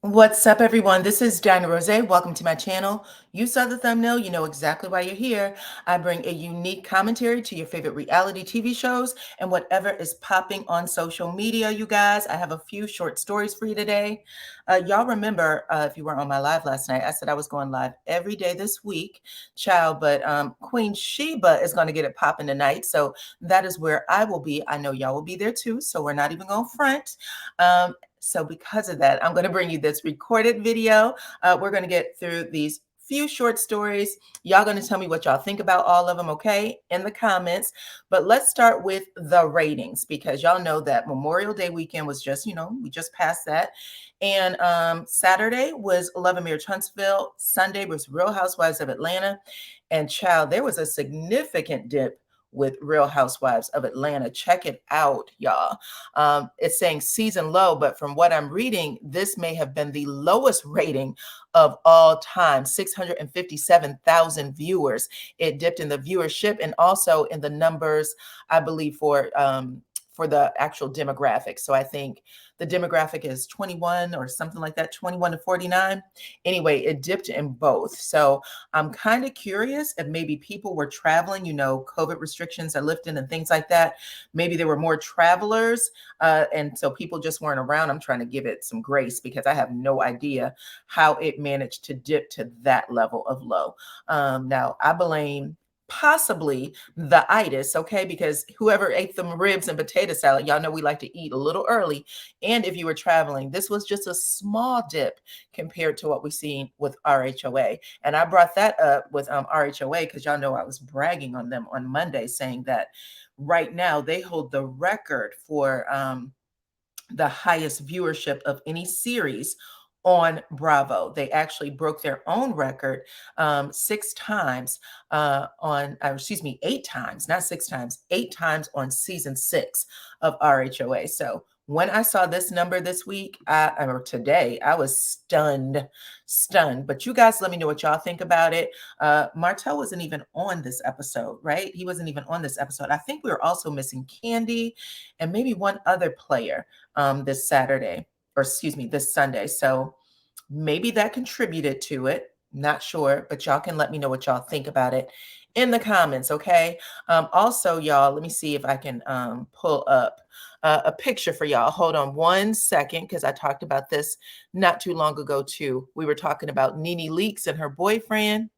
What's up, everyone? This is DyanaRozay. Welcome to my channel. You saw the thumbnail, you know exactly why you're here. I bring a unique commentary to your favorite reality TV shows and whatever is popping on social media, you guys. I have a few short stories for you today. Y'all remember, if you were on my live last night, I said I was going live every day this week, child, but Queen Sheba is going to get it popping tonight. So that is where I will be. I know y'all will be there too, so we're not even going to front. So because of that, I'm going to bring you this recorded video. We're going to get through these few short stories. Y'all going to tell me what y'all think about all of them, okay, in the comments. But let's start with the ratings, because y'all know that Memorial Day weekend was just, we just passed that. And Saturday was Love and Marriage Huntsville. Sunday was Real Housewives of Atlanta. And child, there was a significant dip with Real Housewives of Atlanta. Check it out, y'all. It's saying season low, but from what I'm reading, this may have been the lowest rating of all time, 657,000 viewers. It dipped in the viewership and also in the numbers, I believe, for the actual demographic. So I think the demographic is 21 or something like that, 21 to 49. Anyway, it dipped in both. So I'm kind of curious if maybe people were traveling, COVID restrictions are lifting and things like that. Maybe there were more travelers, and so people just weren't around. I'm trying to give it some grace because I have no idea how it managed to dip to that level of low. Now, I blame possibly the itis, okay, because whoever ate them ribs and potato salad, y'all know we like to eat a little early. And if you were traveling, this was just a small dip compared to what we've seen with RHOA. And I brought that up with RHOA because y'all know I was bragging on them on Monday, saying that right now they hold the record for the highest viewership of any series on Bravo. They actually broke their own record 6 times eight times, not 6 times, 8 times on season 6 of RHOA. So when I saw this number this week, or today, I was stunned. But you guys let me know what y'all think about it. Martell wasn't even on this episode, right? He wasn't even on this episode. I think we were also missing Candy and maybe one other player this Saturday, or excuse me, this Sunday. So maybe that contributed to it. Not sure, but y'all can let me know what y'all think about it in the comments, okay? Also, y'all, let me see if I can pull up a picture for y'all. Hold on one second, because I talked about this not too long ago, too. We were talking about Nene Leakes and her boyfriend.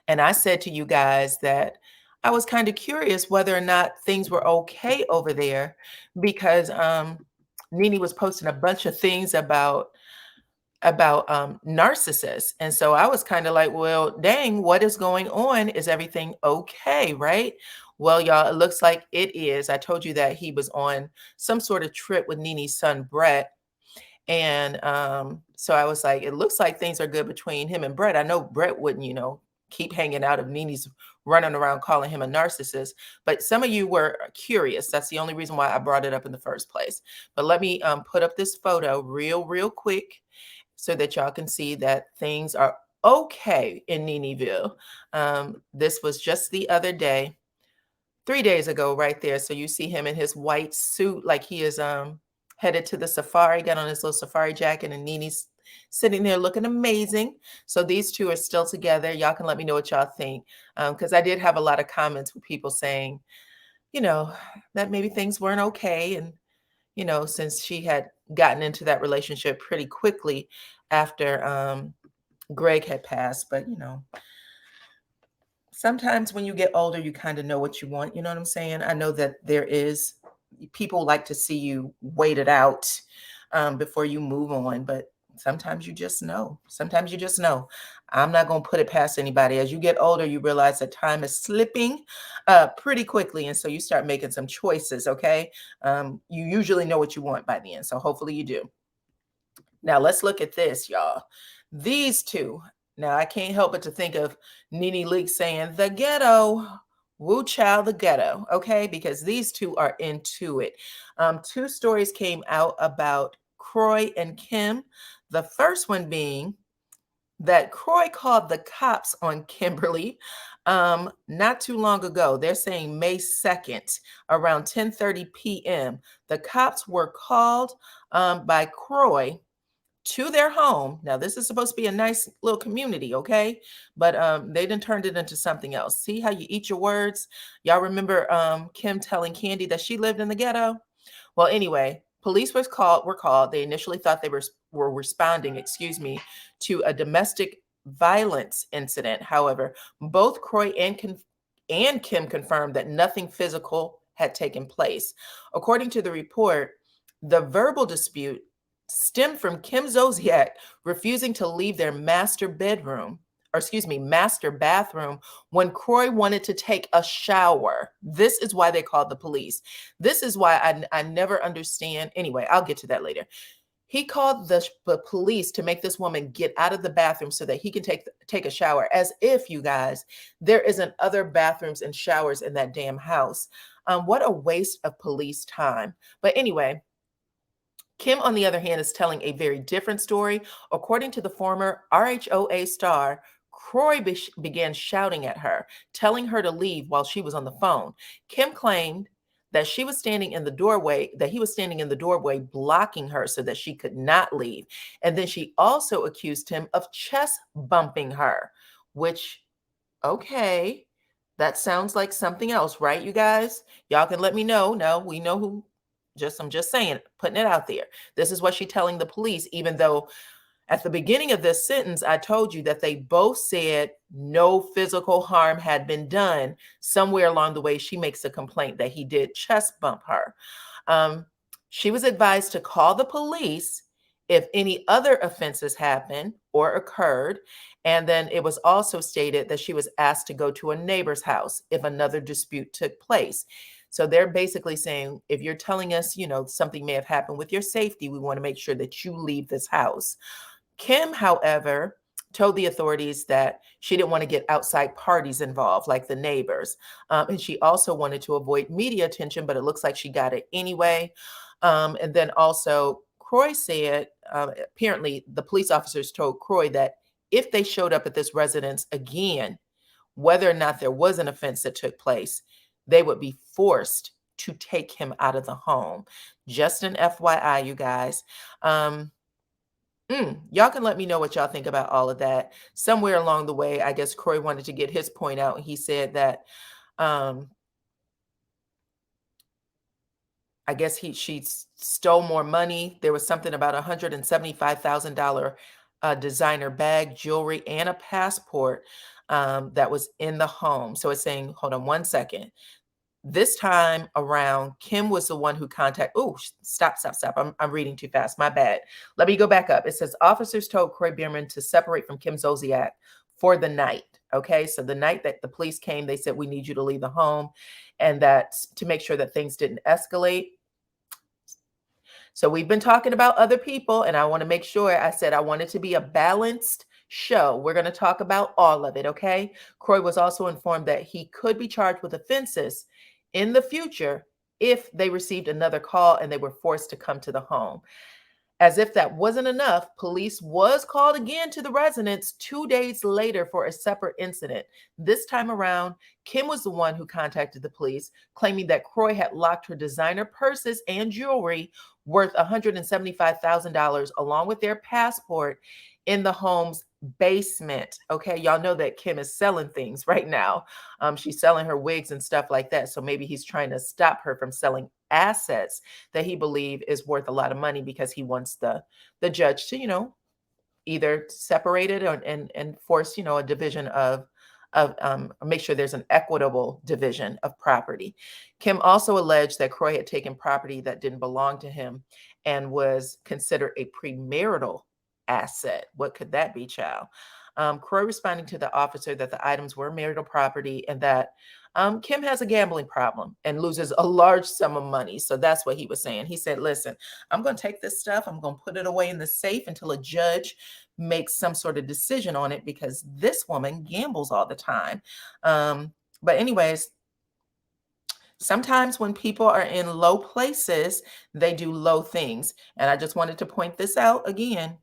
And I said to you guys that I was kind of curious whether or not things were okay over there, because Nene was posting a bunch of things about narcissists. And so I was kind of like, well, dang, what is going on? Is everything okay, right? Well, y'all, it looks like it is. I told you that he was on some sort of trip with Nene's son, Brett. And so I was like, it looks like things are good between him and Brett. I know Brett wouldn't, keep hanging out if Nene's running around calling him a narcissist. But some of you were curious. That's the only reason why I brought it up in the first place. But let me put up this photo real quick so that y'all can see that things are okay in Neneville. This was just the other day, 3 days ago, right there. So you see him in his white suit, like he is headed to the safari, got on his little safari jacket, and Nene's sitting there looking amazing. So these two are still together. Y'all can let me know what y'all think, because I did have a lot of comments with people saying, that maybe things weren't okay. And, since she had gotten into that relationship pretty quickly after Greg had passed. But, sometimes when you get older, you kind of know what you want. You know what I'm saying? I know that people like to see you wait it out before you move on, but sometimes you just know. Sometimes you just know. I'm not going to put it past anybody. As you get older, you realize that time is slipping pretty quickly. And so you start making some choices, okay? You usually know what you want by the end. So hopefully you do. Now let's look at this, y'all. These two. Now I can't help but to think of Nene Leakes saying the ghetto, woo child, the ghetto, okay? Because these two are into it. 2 stories came out about Kroy and Kim. The first one being that Kroy called the cops on Kimberly not too long ago. They're saying May 2nd, around 10:30 p.m. The cops were called by Kroy to their home. Now, this is supposed to be a nice little community, okay? But they done turned it into something else. See how you eat your words? Y'all remember Kim telling Candy that she lived in the ghetto? Well, anyway, police were called. They initially thought they were responding, excuse me, to a domestic violence incident. However, both Kroy and Kim confirmed that nothing physical had taken place. According to the report, the verbal dispute stemmed from Kim Zolciak refusing to leave their master bedroom, or excuse me, master bathroom when Kroy wanted to take a shower. This is why they called the police. This is why I never understand. Anyway, I'll get to that later. He called the police to make this woman get out of the bathroom so that he can take a shower, as if, you guys, there isn't other bathrooms and showers in that damn house. What a waste of police time. But anyway, Kim, on the other hand, is telling a very different story. According to the former RHOA star, Kroy began shouting at her, telling her to leave while she was on the phone. Kim claimed that he was standing in the doorway blocking her so that she could not leave. And then she also accused him of chest bumping her, which, okay, that sounds like something else, right, you guys? Y'all can let me know. No, we know who. I'm just saying, putting it out there. This is what she's telling the police, even though at the beginning of this sentence, I told you that they both said no physical harm had been done. Somewhere along the way, she makes a complaint that he did chest bump her. She was advised to call the police if any other offenses happened or occurred. And then it was also stated that she was asked to go to a neighbor's house if another dispute took place. So they're basically saying, if you're telling us, something may have happened with your safety, we want to make sure that you leave this house. Kim, however, told the authorities that she didn't want to get outside parties involved, like the neighbors. And she also wanted to avoid media attention, but it looks like she got it anyway. And then also, Kroy said, apparently the police officers told Kroy that if they showed up at this residence again, whether or not there was an offense that took place, they would be forced to take him out of the home. Just an FYI, you guys. Y'all can let me know what y'all think about all of that. Somewhere along the way, I guess Kroy wanted to get his point out. He said that I guess she stole more money. There was something about $175,000 designer bag, jewelry, and a passport that was in the home. So it's saying, hold on one second. This time around, Kim was the one who contacted. Oh, stop. I'm reading too fast. My bad. Let me go back up. It says officers told Kroy Bierman to separate from Kim Zolciak for the night. Okay, so the night that the police came, they said, we need you to leave the home, and that's to make sure that things didn't escalate. So we've been talking about other people, and I want to make sure I said I want it to be a balanced show. We're going to talk about all of it, okay? Kroy was also informed that he could be charged with offenses in the future if they received another call and they were forced to come to the home. As if that wasn't enough, police was called again to the residence 2 days later for a separate incident. This time around, Kim was the one who contacted the police, claiming that Kroy had locked her designer purses and jewelry worth $175,000 along with their passport in the home's basement. Okay, y'all know that Kim is selling things right now. She's selling her wigs and stuff like that. So maybe he's trying to stop her from selling assets that he believes is worth a lot of money because he wants the judge to, either separate it and force, a division of make sure there's an equitable division of property. Kim also alleged that Kroy had taken property that didn't belong to him and was considered a premarital asset. What could that be, child? Kroy responding to the officer that the items were marital property and that Kim has a gambling problem and loses a large sum of money. So that's what he was saying. He said, listen, I'm going to take this stuff. I'm going to put it away in the safe until a judge makes some sort of decision on it because this woman gambles all the time. But anyways, sometimes when people are in low places, they do low things. And I just wanted to point this out again.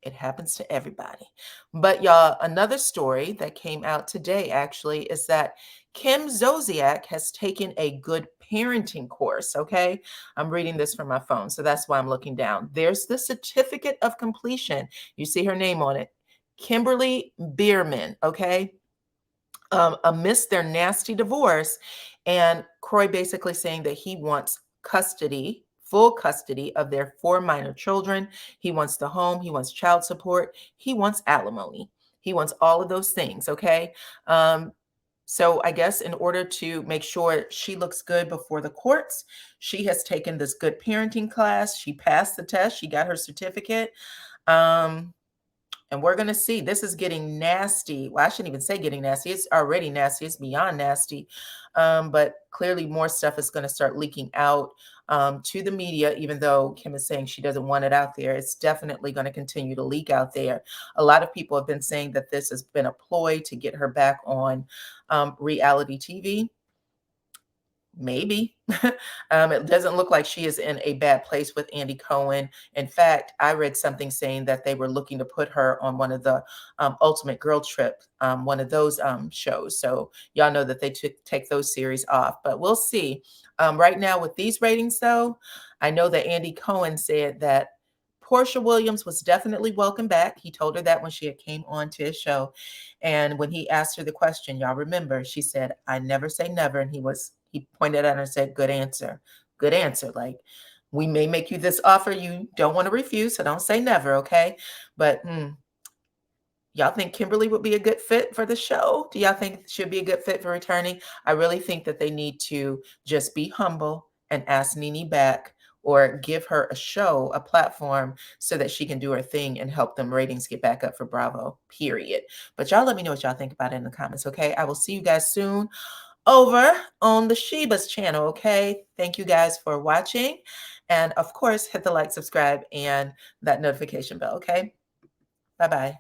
It happens to everybody. But y'all, another story that came out today actually is that Kim Zolciak has taken a good parenting course. Okay. I'm reading this from my phone, so that's why I'm looking down. There's the certificate of completion. You see her name on it. Kimberly Bierman. Okay. Amidst their nasty divorce, and Kroy basically saying that he wants custody, full custody of their 4 minor children. He wants the home, he wants child support, he wants alimony. He wants all of those things, okay? So I guess in order to make sure she looks good before the courts, she has taken this good parenting class. She passed the test, she got her certificate. Um, and we're going to see, this is getting nasty. Well, I shouldn't even say getting nasty. It's already nasty. It's beyond nasty. But clearly more stuff is going to start leaking out to the media, even though Kim is saying she doesn't want it out there. It's definitely going to continue to leak out there. A lot of people have been saying that this has been a ploy to get her back on reality TV. Maybe. It doesn't look like she is in a bad place with Andy Cohen. In fact, I read something saying that they were looking to put her on one of the Ultimate Girl Trip, one of those shows. So y'all know that they take those series off, but we'll see. Right now with these ratings, though, I know that Andy Cohen said that Portia Williams was definitely welcome back. He told her that when she had came on to his show. And when he asked her the question, y'all remember, she said, "I never say never." And he pointed at her and said, "Good answer. Good answer. Like, we may make you this offer you don't want to refuse, so don't say never, okay?" But y'all think Kimberly would be a good fit for the show? Do y'all think she'd be a good fit for returning? I really think that they need to just be humble and ask Nene back, or give her a show, a platform, so that she can do her thing and help them ratings get back up for Bravo, period. But y'all let me know what y'all think about it in the comments, okay? I will see you guys soon over on the Sheba's channel, okay? Thank you guys for watching. And of course, hit the like, subscribe, and that notification bell, okay? Bye-bye.